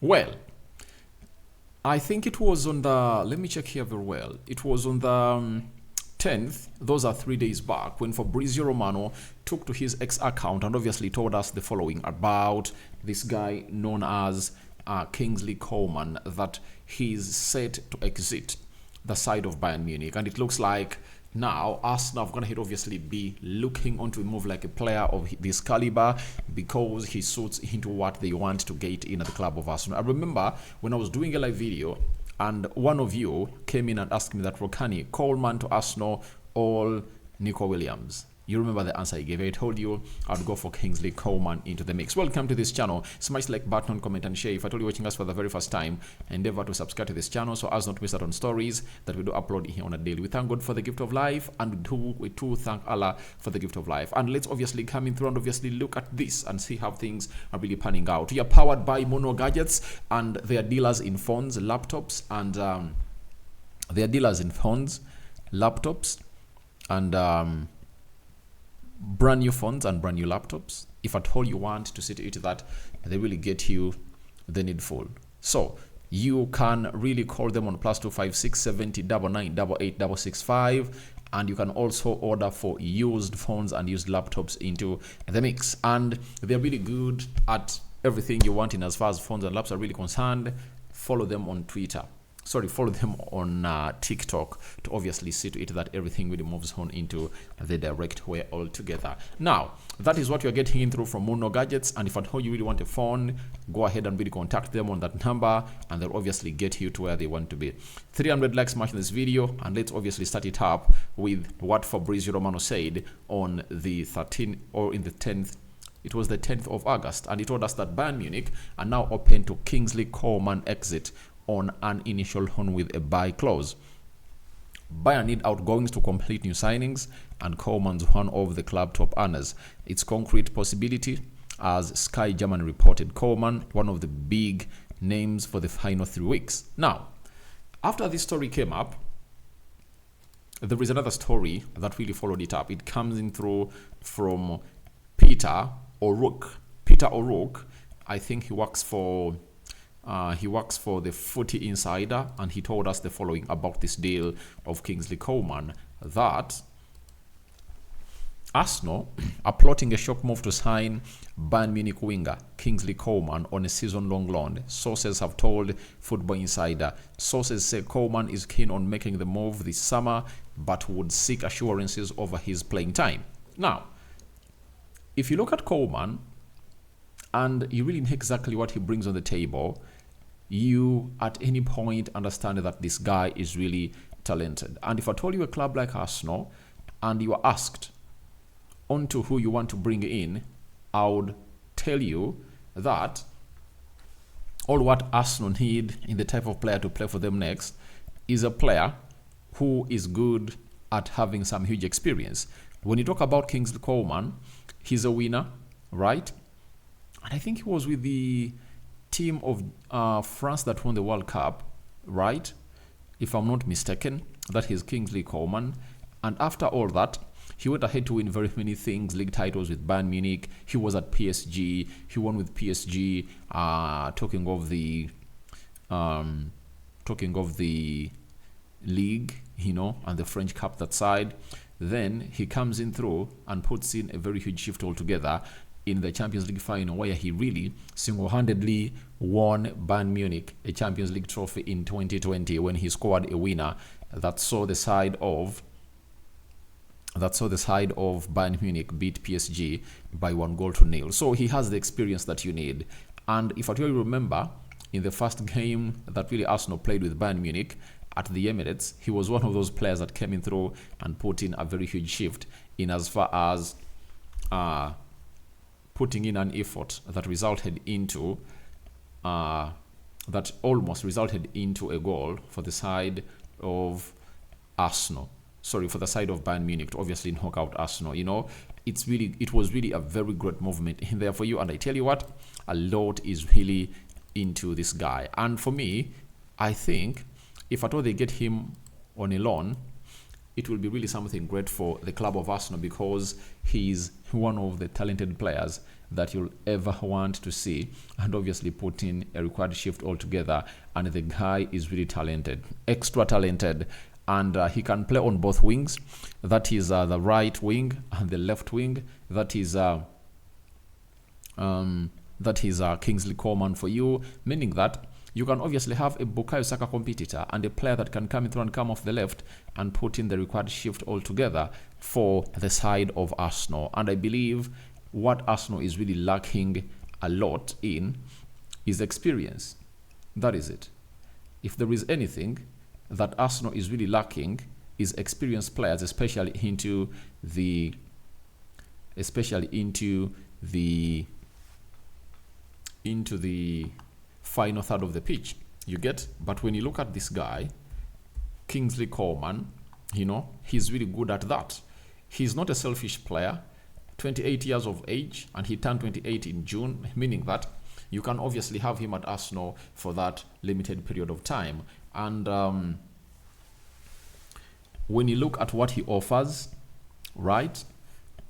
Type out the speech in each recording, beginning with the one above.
Well, I think it was on the, let me check here very well. It was on the 10th, those are 3 days back, when Fabrizio Romano took to his X account and obviously told us the following about this guy known as Kingsley Coman, that he's set to exit the side of Bayern Munich. And it looks like now Arsenal are going to obviously be looking on to move like a player of this caliber because he suits into what they want to get in at the club of Arsenal. I remember when I was doing a live video and one of you came in and asked me that Rokani, Coleman to Arsenal, or Nico Williams. You remember the answer I gave. I told you I'd go for Kingsley Coman into the mix. Welcome to this channel. Smash like button, comment and share. If at all you're watching us for the very first time, endeavor to subscribe to this channel so as not to miss out on stories that we do upload here on a daily. We thank God for the gift of life, and we too thank Allah for the gift of life. And let's obviously come in through and obviously look at this and see how things are really panning out. We are powered by Mono Gadgets, and they are dealers in phones, laptops, and they are dealers in phones, laptops, and brand new phones and brand new laptops. If at all you want to see to it that they really get you the needful. So you can really call them on +256 70 99 88 665, and you can also order for used phones and used laptops into the mix. And they're really good at everything you want in as far as phones and laptops are really concerned. Follow them on Twitter. Follow them on TikTok to obviously see to it that everything really moves on into the direct way altogether. Now, that is what you're getting in through from Mono Gadgets, and if at all you really want a phone, go ahead and really contact them on that number, and they'll obviously get you to where they want to be. 300 likes smash this video, and let's obviously start it up with what Fabrizio Romano said on the 13th or in the 10th. It was the 10th of August, and he told us that Bayern Munich are now open to Kingsley Coman exit on an initial loan with a buy clause. Bayern need outgoings to complete new signings, and Coman's one of the club top earners. It's concrete possibility, as Sky Germany reported. Coman, one of the big names for the final 3 weeks. Now, after this story came up, there is another story that really followed it up. It comes in through from Peter O'Rourke. Peter O'Rourke, I think he works for the Footy Insider, and he told us the following about this deal of Kingsley Coman, that Arsenal are plotting a shock move to sign Bayern Munich winger Kingsley Coman on a season-long loan. Sources have told Football Insider. Sources say Coman is keen on making the move this summer, but would seek assurances over his playing time. Now, if you look at Coman and you really know exactly what he brings on the table, you at any point understand that this guy is really talented. And if I told you a club like Arsenal and you are asked onto who you want to bring in, I would tell you that all what Arsenal need in the type of player to play for them next is a player who is good at having some huge experience. When you talk about Kingsley Coman, he's a winner, right? And I think he was with the team of France that won the World Cup, right? If I'm not mistaken, that is Kingsley Coman. And after all that, he went ahead to win very many things, league titles with Bayern Munich. He was at PSG. He won with PSG. Talking of the league, and the French Cup that side. Then he comes in through and puts in a very huge shift altogether in the Champions League final, where he really single-handedly won Bayern Munich a Champions League trophy in 2020 when he scored a winner that saw the side of Bayern Munich beat PSG by 1-0. So he has the experience that you need. And if I do remember, in the first game that really Arsenal played with Bayern Munich at the Emirates, he was one of those players that came in through and put in a very huge shift in as far as putting in an effort that almost resulted into a goal for the side of Arsenal. For the side of Bayern Munich to obviously knock out Arsenal. It was really a very great movement in there for you. And I tell you what, a lot is really into this guy. And for me, I think if at all they get him on a loan, it will be really something great for the club of Arsenal, because he's one of the talented players that you'll ever want to see, and obviously put in a required shift altogether. And the guy is really talented, extra talented, and he can play on both wings. That is the right wing and the left wing. That is Kingsley Coman for you, meaning that you can obviously have a Bukayo Saka competitor and a player that can come in through and come off the left and put in the required shift altogether for the side of Arsenal. And I believe what Arsenal is really lacking a lot in is experience. That is it. If there is anything that Arsenal is really lacking, is experienced players, especially into the final third of the pitch. You get? But when you look at this guy, Kingsley Coman, he's really good at that. He's not a selfish player, 28 years of age, and he turned 28 in June, meaning that you can obviously have him at Arsenal for that limited period of time. And when you look at what he offers, right?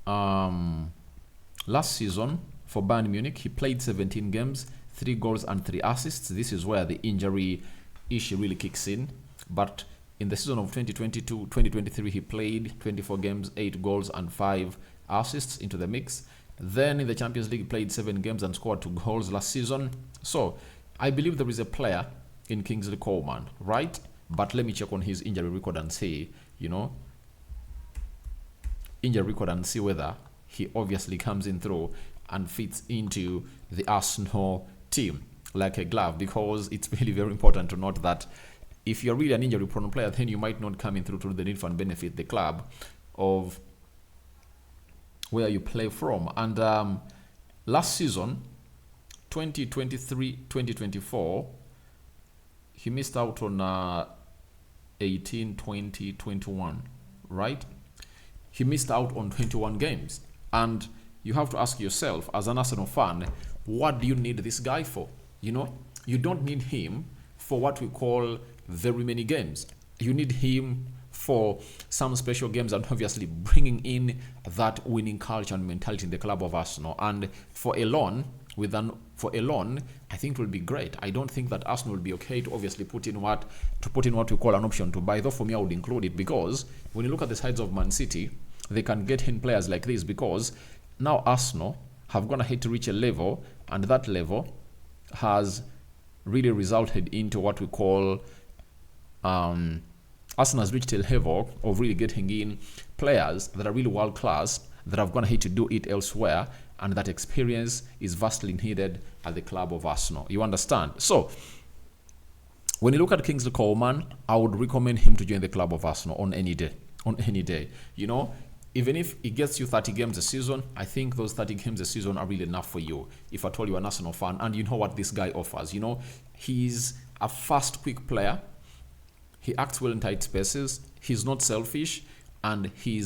Last season for Bayern Munich, he played 17 games, 3 goals and 3 assists. This is where the injury issue really kicks in. But in the season of 2022-2023, he played 24 games, 8 goals and 5 assists into the mix. Then in the Champions League, he played 7 games and scored 2 goals last season. So I believe there is a player in Kingsley Coman, right? But let me check on his injury record and say, injury record and see whether he obviously comes in through and fits into the Arsenal team like a glove, because it's really very important to note that if you're really an injury prone player, then you might not come in through to the need for and benefit the club of where you play from. And last season, 2023-2024, he missed out on 18, 20, 21, right? He missed out on 21 games. And you have to ask yourself, as an Arsenal fan, what do you need this guy for? You don't need him for what we call very many games. You need him for some special games and obviously bringing in that winning culture and mentality in the club of Arsenal. And for a loan, I think it will be great. I don't think that Arsenal will be okay to obviously put in what we call an option to buy. Though for me, I would include it, because when you look at the sides of Man City, they can get in players like this, because now Arsenal have gone ahead to reach a level, and that level has really resulted into what we call Arsenal has reached a level of really getting in players that are really world class, that have gone ahead to do it elsewhere, and that experience is vastly needed at the club of Arsenal. You understand? So when you look at Kingsley Coman, I would recommend him to join the club of Arsenal on any day. Even if it gets you 30 games a season, I think those 30 games a season are really enough for you, if at all you're an Arsenal fan. And you know what this guy offers. He's a fast, quick player. He acts well in tight spaces. He's not selfish, and he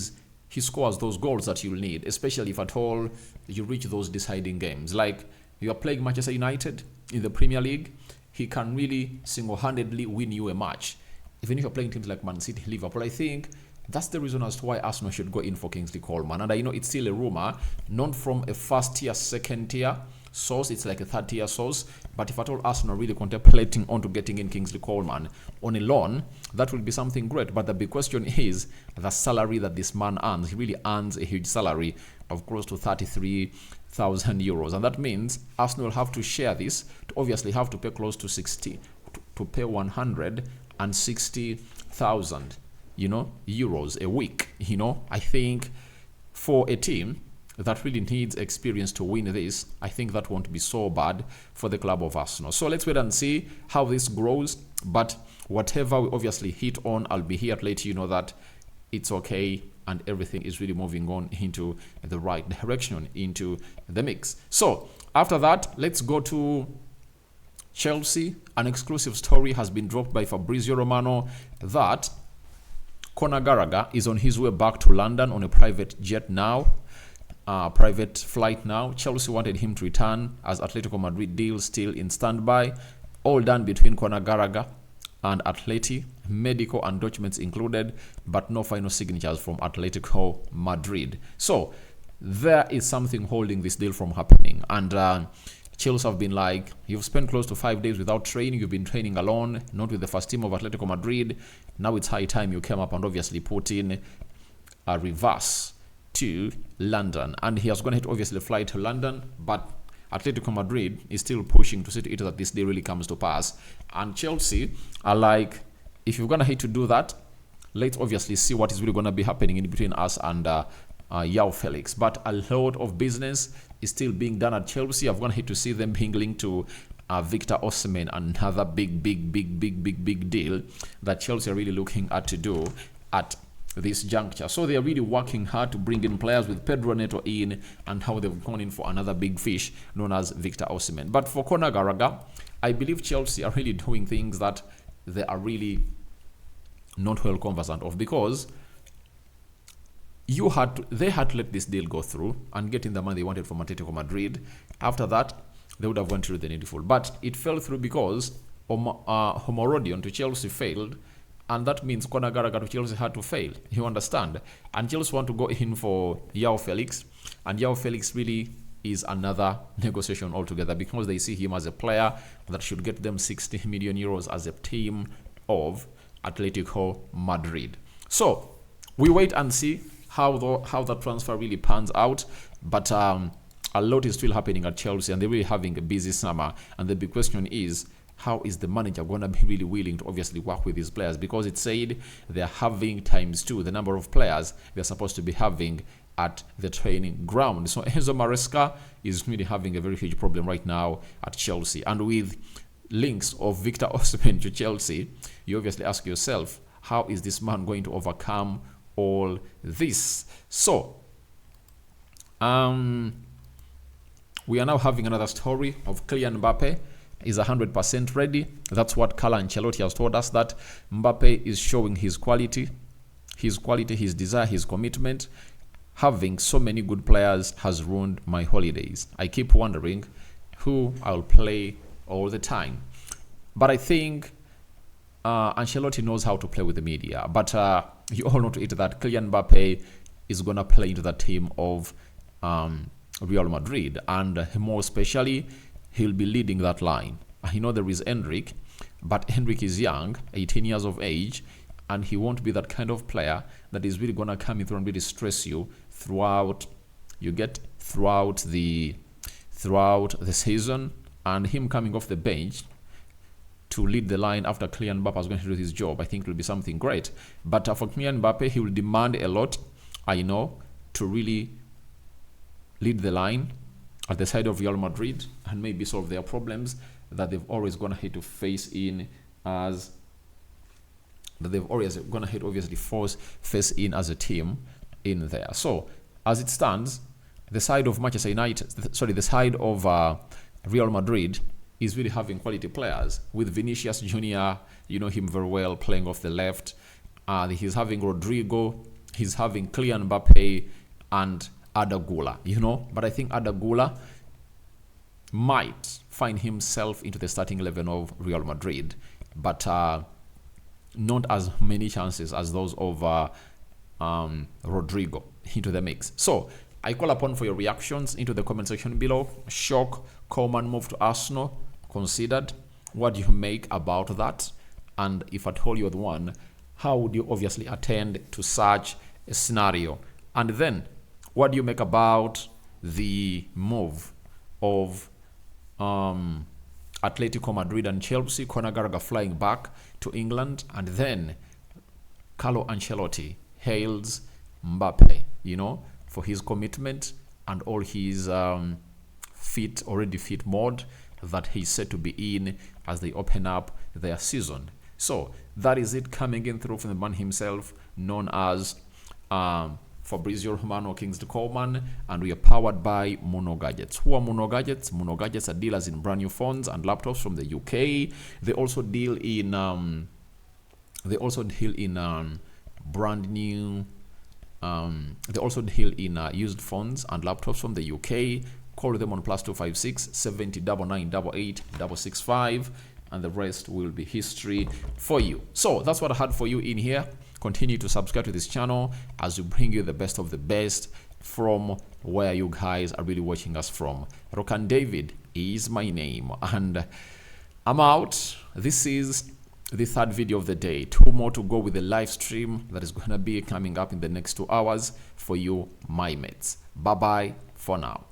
scores those goals that you'll need, especially if at all you reach those deciding games. Like you are playing Manchester United in the Premier League, he can really single-handedly win you a match. Even if you're playing teams like Man City, Liverpool, I think that's the reason as to why Arsenal should go in for Kingsley Coman. And I know it's still a rumor, not from a first-tier, second-tier source. It's like a third-tier source. But if at all Arsenal really contemplating onto getting in Kingsley Coman on a loan, that will be something great. But the big question is the salary that this man earns. He really earns a huge salary of close to 33,000 euros. And that means Arsenal will have to share this, to obviously have to pay close to 160,000 euros a week. I think for a team that really needs experience to win this, I think that won't be so bad for the club of Arsenal. So let's wait and see how this grows. But whatever we obviously hit on, I'll be here to let you know that it's okay and everything is really moving on into the right direction, into the mix. So after that, let's go to Chelsea. An exclusive story has been dropped by Fabrizio Romano that Conor Gallagher is on his way back to London on a private jet now. Private flight now. Chelsea wanted him to return as Atletico Madrid deal still in standby. All done between Conor Gallagher and Atleti, medical and documents included, but no final signatures from Atletico Madrid. So there is something holding this deal from happening. And Chelsea have been like, you've spent close to 5 days without training. You've been training alone, not with the first team of Atletico Madrid. Now it's high time you came up and obviously put in a reverse to London. And he has gone ahead to obviously fly to London, but Atletico Madrid is still pushing to see to it that this deal really comes to pass. And Chelsea are like, if you're going to hate to do that, let's obviously see what is really going to be happening in between us and João Felix. But a lot of business is still being done at Chelsea. I've gone ahead to see them being linked to Victor Osimhen, another big deal that Chelsea are really looking at to do at this juncture. So they are really working hard to bring in players with Pedro Neto in, and how they've gone in for another big fish known as Victor Osimhen. But for Conor Gallagher, I believe Chelsea are really doing things that they are really not well conversant of, because they had to let this deal go through and get in the money they wanted from Atletico Madrid. After that, they would have went through the needful. But it fell through because Homorodion to Chelsea failed, and that means Conor Gallagher to Chelsea had to fail. You understand? And Chelsea want to go in for João Felix, and João Felix really is another negotiation altogether, because they see him as a player that should get them 60 million euros as a team of Atletico Madrid. So we wait and see how that transfer really pans out. But a lot is still happening at Chelsea, and they're really having a busy summer. And the big question is, how is the manager going to be really willing to obviously work with these players? Because it said they're having ×2 the number of players they're supposed to be having at the training ground. So Enzo Maresca is really having a very huge problem right now at Chelsea. And with links of Victor Osimhen to Chelsea, you obviously ask yourself, how is this man going to overcome all this? So we are now having another story of Kylian Mbappé is 100% ready. That's what Carlo Ancelotti has told us, that Mbappé is showing his quality, his desire, his commitment. Having so many good players has ruined my holidays. I keep wondering who I'll play all the time. But I think Ancelotti knows how to play with the media. But you all know to it that Kylian Mbappé is going to play into the team of Real Madrid. And more especially, he'll be leading that line. I know there is Endrick, but Endrick is young, 18 years of age, and he won't be that kind of player that is really going to come in through and really stress you throughout the season. And him coming off the bench to lead the line after Kylian Mbappé is going to do his job, I think it will be something great. But for Kylian Mbappé, he will demand a lot, I know, to really lead the line at the side of Real Madrid and maybe solve their problems that they've always gone ahead to face in as a team in there. So as it stands, the side of Manchester United, the side of Real Madrid is really having quality players with Vinicius Junior. You know him very well, playing off the left. He's having Rodrigo, he's having Kylian Mbappé and Arda Güler, but I think Arda Güler might find himself into the starting 11 of Real Madrid, but not as many chances as those of Rodrigo into the mix. So I call upon for your reactions into the comment section below. Shock, Coman move to Arsenal considered. What do you make about that? And if at all you're the one, how would you obviously attend to such a scenario? And then what do you make about the move of Atletico Madrid and Chelsea, Conor Gallagher flying back to England, and then Carlo Ancelotti hails Mbappé, for his commitment and all his already fit mode that he's set to be in as they open up their season. So that is it, coming in through from the man himself, known as Fabrizio Romano, Kingsley Coman, and we are powered by Mono Gadgets. Who are Mono Gadgets? Mono Gadgets are dealers in brand new phones and laptops from the UK. They also deal in brand new. They also deal in used phones and laptops from the UK. Call them on +256 70 99 88 665, and the rest will be history for you. So that's what I had for you in here. Continue to subscribe to this channel as we bring you the best of the best from where you guys are really watching us from. Rokani David is my name, and I'm out. This is the third video of the day. 2 more to go with the live stream that is going to be coming up in the next 2 hours for you, my mates. Bye bye for now.